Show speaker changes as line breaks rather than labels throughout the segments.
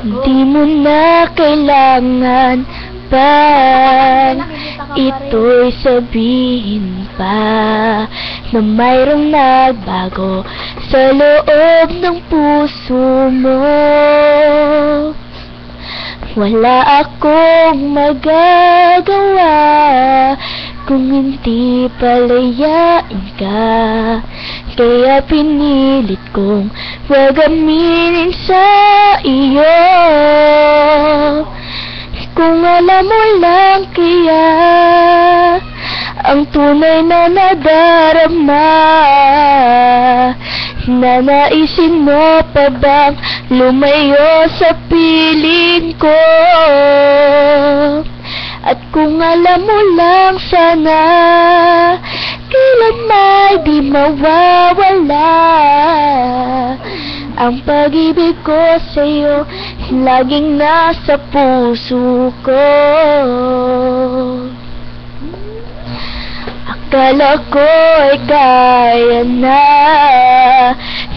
Hindi mo na kailangan pang ito'y sabihin pa na mayroong nagbago sa loob ng puso mo. Wala akong magagawa kung hindi palayain ka, kaya pinilit kong wag aminin sa iyo. Kung alam mo lang kaya ang tunay na nadarama, nanaisin mo pa bang lumayo sa piling ko? At kung alam mo lang sana, kailan may di mawawala ang pag-ibig ko sa'yo, laging nasa puso ko. Akala ko ay kaya na,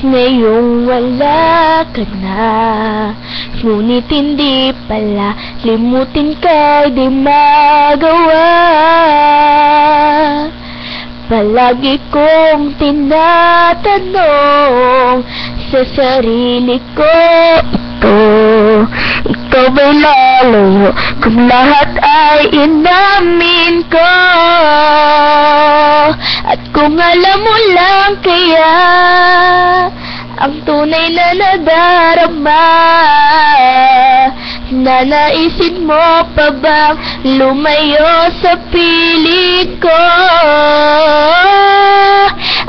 ngayong wala ka na. Ngunit hindi pala, limutin ka'y di magawa. Palagi kong tinatanong sa sarili ko, ikaw ba'y lalayo kung lahat ay inamin ko? At kung alam mo lang kaya ang tunay na nadarama, nanaisin mo pa bang lumayo sa piling ko?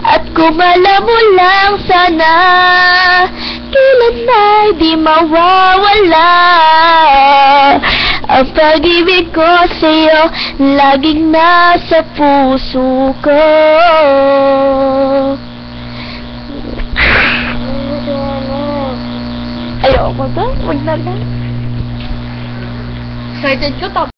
At kung alam mo lang sana, kailan ay di mawawala ang pag-ibig ko sa'yo, laging nasa puso ko. Ayoko to, wag na lang. Excited ko,